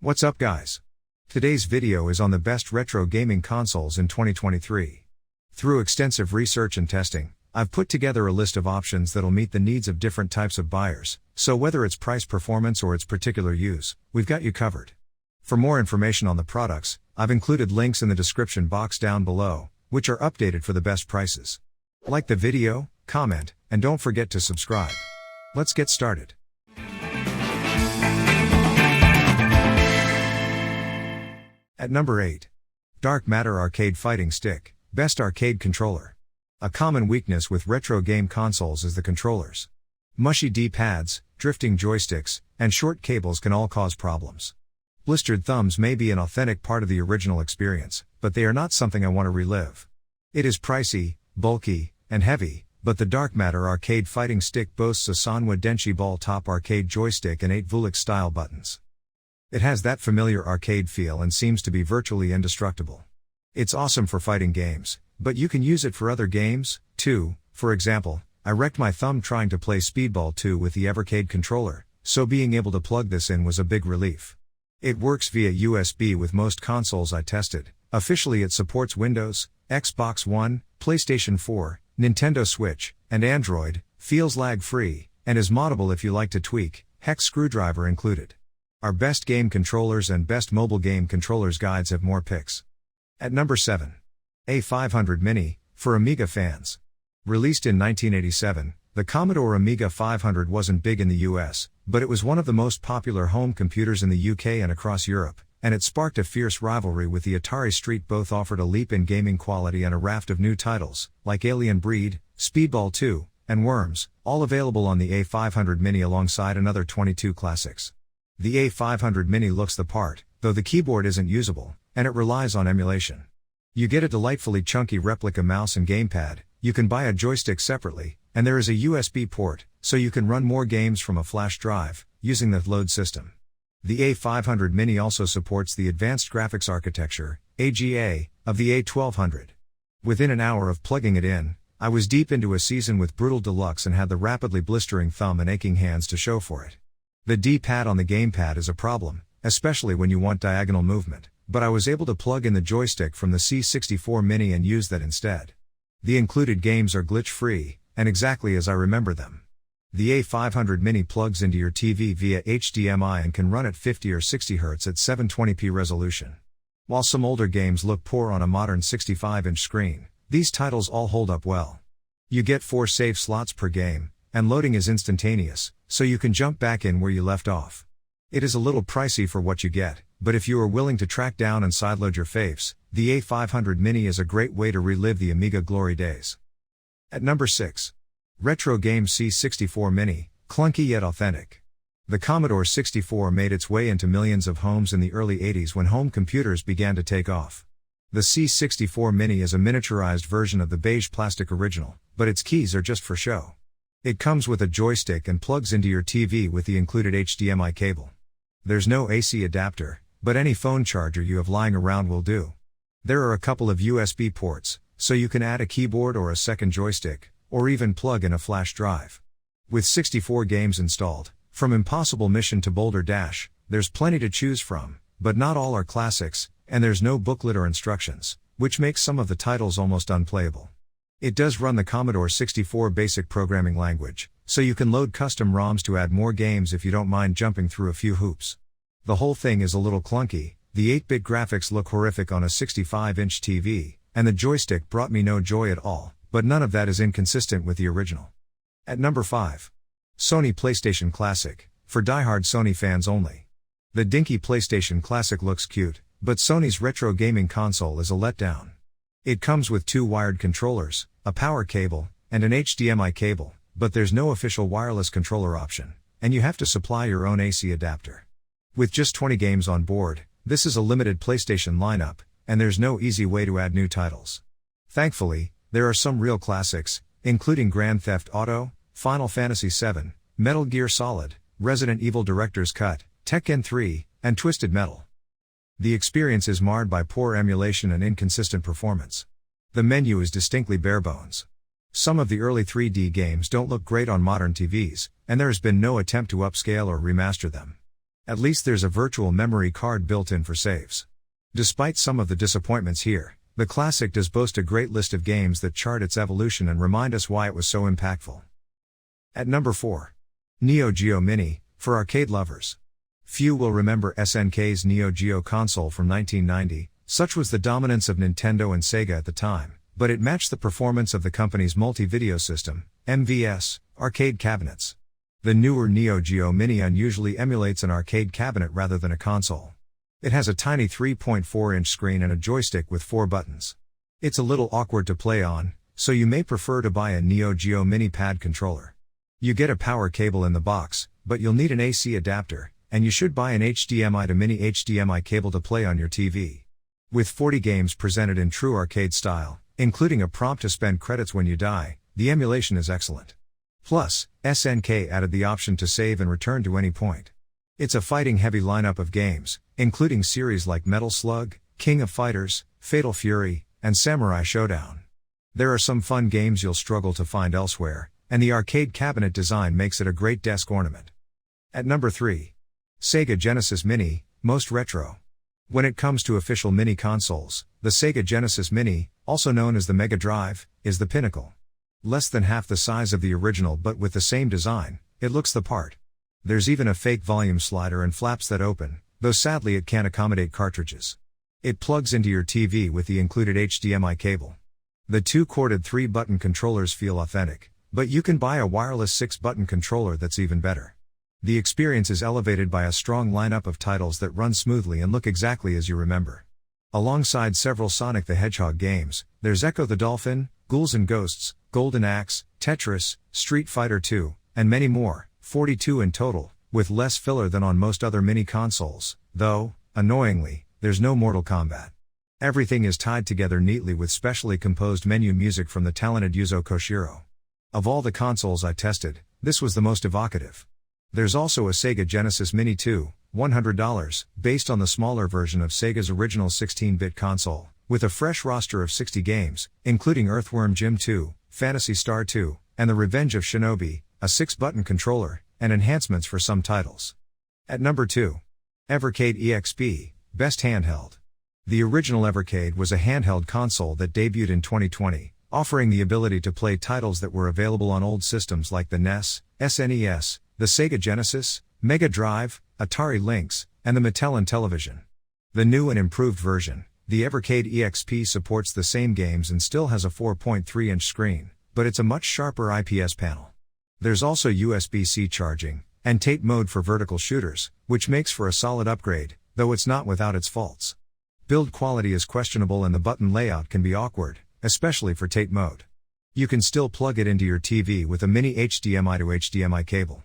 What's up guys? Today's video is on the best retro gaming consoles in 2023. Through extensive research and testing, I've put together a list of options that'll meet the needs of different types of buyers, so whether it's price performance or its particular use, we've got you covered. For more information on the products, I've included links in the description box down below, which are updated for the best prices. Like the video, comment, and don't forget to subscribe. Let's get started. At number 8. Dark Matter Arcade Fighting Stick, Best Arcade Controller. A common weakness with retro game consoles is the controllers. Mushy D-pads, drifting joysticks, and short cables can all cause problems. Blistered thumbs may be an authentic part of the original experience, but they are not something I want to relive. It is pricey, bulky, and heavy, but the Dark Matter Arcade Fighting Stick boasts a Sanwa Denshi ball-top arcade joystick and 8 Vulix-style buttons. It has that familiar arcade feel and seems to be virtually indestructible. It's awesome for fighting games, but you can use it for other games, too. For example, I wrecked my thumb trying to play Speedball 2 with the Evercade controller, so being able to plug this in was a big relief. It works via USB with most consoles I tested. Officially it supports Windows, Xbox One, PlayStation 4, Nintendo Switch, and Android, feels lag-free, and is moddable if you like to tweak, hex screwdriver included. Our best game controllers and best mobile game controllers guides have more picks. At number 7. A500 Mini, for Amiga fans. Released in 1987, the Commodore Amiga 500 wasn't big in the US, but it was one of the most popular home computers in the UK and across Europe, and it sparked a fierce rivalry with the Atari ST. Both offered a leap in gaming quality and a raft of new titles, like Alien Breed, Speedball 2, and Worms, all available on the A500 Mini alongside another 22 classics. The A500 Mini looks the part, though the keyboard isn't usable, and it relies on emulation. You get a delightfully chunky replica mouse and gamepad, you can buy a joystick separately, and there is a USB port, so you can run more games from a flash drive, using the load system. The A500 Mini also supports the Advanced Graphics Architecture, AGA, of the A1200. Within an hour of plugging it in, I was deep into a season with Brutal Deluxe and had the rapidly blistering thumb and aching hands to show for it. The D-pad on the gamepad is a problem, especially when you want diagonal movement, but I was able to plug in the joystick from the C64 Mini and use that instead. The included games are glitch-free, and exactly as I remember them. The A500 Mini plugs into your TV via HDMI and can run at 50 or 60 Hz at 720p resolution. While some older games look poor on a modern 65-inch screen, these titles all hold up well. You get 4 save slots per game, and loading is instantaneous, so you can jump back in where you left off. It is a little pricey for what you get, but if you are willing to track down and sideload your faves, the A500 Mini is a great way to relive the Amiga glory days. At number 6. RetroGames C64 Mini, clunky yet authentic. The Commodore 64 made its way into millions of homes in the early 80s when home computers began to take off. The C64 Mini is a miniaturized version of the beige plastic original, but its keys are just for show. It comes with a joystick and plugs into your TV with the included HDMI cable. There's no AC adapter, but any phone charger you have lying around will do. There are a couple of USB ports, so you can add a keyboard or a second joystick, or even plug in a flash drive. With 64 games installed, from Impossible Mission to Boulder Dash, there's plenty to choose from, but not all are classics, and there's no booklet or instructions, which makes some of the titles almost unplayable. It does run the Commodore 64 basic programming language, so you can load custom ROMs to add more games if you don't mind jumping through a few hoops. The whole thing is a little clunky, the 8-bit graphics look horrific on a 65-inch TV, and the joystick brought me no joy at all, but none of that is inconsistent with the original. At number 5. Sony PlayStation Classic, for diehard Sony fans only. The dinky PlayStation Classic looks cute, but Sony's retro gaming console is a letdown. It comes with 2 wired controllers, a power cable, and an HDMI cable, but there's no official wireless controller option, and you have to supply your own AC adapter. With just 20 games on board, this is a limited PlayStation lineup, and there's no easy way to add new titles. Thankfully, there are some real classics, including Grand Theft Auto, Final Fantasy VII, Metal Gear Solid, Resident Evil Director's Cut, Tekken 3, and Twisted Metal. The experience is marred by poor emulation and inconsistent performance. The menu is distinctly barebones. Some of the early 3D games don't look great on modern TVs, and there has been no attempt to upscale or remaster them. At least there's a virtual memory card built in for saves. Despite some of the disappointments here, the classic does boast a great list of games that chart its evolution and remind us why it was so impactful. At number 4. Neo Geo Mini, for arcade lovers. Few will remember SNK's Neo Geo console from 1990, such was the dominance of Nintendo and Sega at the time, but it matched the performance of the company's multi-video system, MVS, arcade cabinets. The newer Neo Geo Mini unusually emulates an arcade cabinet rather than a console. It has a tiny 3.4-inch screen and a joystick with 4 buttons. It's a little awkward to play on, so you may prefer to buy a Neo Geo Mini pad controller. You get a power cable in the box, but you'll need an AC adapter, and you should buy an HDMI to mini HDMI cable to play on your TV. With 40 games presented in true arcade style, including a prompt to spend credits when you die, the emulation is excellent. Plus, SNK added the option to save and return to any point. It's a fighting-heavy lineup of games, including series like Metal Slug, King of Fighters, Fatal Fury, and Samurai Showdown. There are some fun games you'll struggle to find elsewhere, and the arcade cabinet design makes it a great desk ornament. At number 3. Sega Genesis Mini, most retro. When it comes to official mini consoles, the Sega Genesis Mini, also known as the Mega Drive, is the pinnacle. Less than half the size of the original but with the same design, it looks the part. There's even a fake volume slider and flaps that open, though sadly it can't accommodate cartridges. It plugs into your TV with the included HDMI cable. The 2-corded 3-button controllers feel authentic, but you can buy a wireless 6-button controller that's even better. The experience is elevated by a strong lineup of titles that run smoothly and look exactly as you remember. Alongside several Sonic the Hedgehog games, there's Echo the Dolphin, Ghouls and Ghosts, Golden Axe, Tetris, Street Fighter II, and many more, 42 in total, with less filler than on most other mini consoles, though, annoyingly, there's no Mortal Kombat. Everything is tied together neatly with specially composed menu music from the talented Yuzo Koshiro. Of all the consoles I tested, this was the most evocative. There's also a Sega Genesis Mini 2, $100, based on the smaller version of Sega's original 16-bit console, with a fresh roster of 60 games, including Earthworm Jim 2, Phantasy Star 2, and The Revenge of Shinobi, a 6-button controller, and enhancements for some titles. At number 2. Evercade EXP, best handheld. The original Evercade was a handheld console that debuted in 2020, offering the ability to play titles that were available on old systems like the NES, SNES, the Sega Genesis, Mega Drive, Atari Lynx, and the Mattel Intellivision. The new and improved version, the Evercade EXP, supports the same games and still has a 4.3-inch screen, but it's a much sharper IPS panel. There's also USB-C charging, and Tate mode for vertical shooters, which makes for a solid upgrade, though it's not without its faults. Build quality is questionable and the button layout can be awkward, especially for Tate mode. You can still plug it into your TV with a mini HDMI to HDMI cable.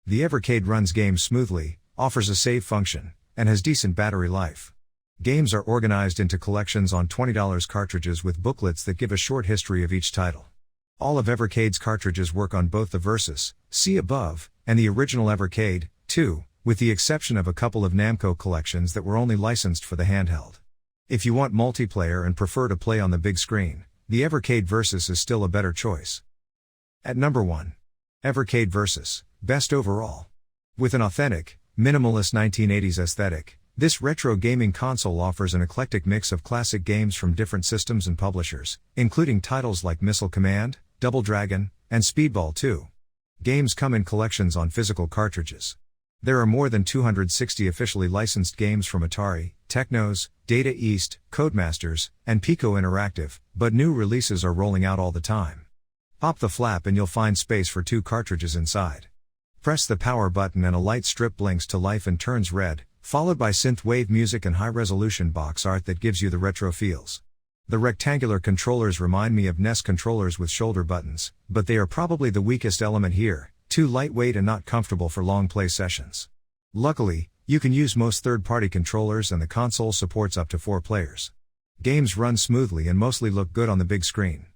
The Evercade runs games smoothly, offers a save function, and has decent battery life. Games are organized into collections on $20 cartridges with booklets that give a short history of each title. All of Evercade's cartridges work on both the Versus, see above, and the original Evercade, too, with the exception of a couple of Namco collections that were only licensed for the handheld. If you want multiplayer and prefer to play on the big screen, the Evercade Versus is still a better choice. At number 1. Evercade Versus, best overall. With an authentic, minimalist 1980s aesthetic, this retro gaming console offers an eclectic mix of classic games from different systems and publishers, including titles like Missile Command, Double Dragon, and Speedball 2. Games come in collections on physical cartridges. There are more than 260 officially licensed games from Atari, Technos, Data East, Codemasters, and Pico Interactive, but new releases are rolling out all the time. Pop the flap and you'll find space for 2 cartridges inside. Press the power button and a light strip blinks to life and turns red, followed by synthwave music and high-resolution box art that gives you the retro feels. The rectangular controllers remind me of NES controllers with shoulder buttons, but they are probably the weakest element here, too lightweight and not comfortable for long play sessions. Luckily, you can use most third-party controllers and the console supports up to 4 players. Games run smoothly and mostly look good on the big screen.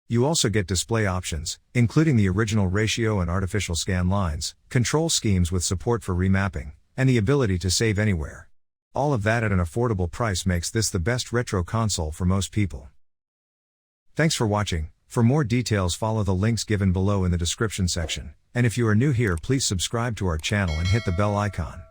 You also get display options, including the original ratio and artificial scan lines, control schemes with support for remapping, and the ability to save anywhere. All of that at an affordable price makes this the best retro console for most people. Thanks for watching. For more details, follow the links given below in the description section, and if you are new here, please subscribe to our channel and hit the bell icon.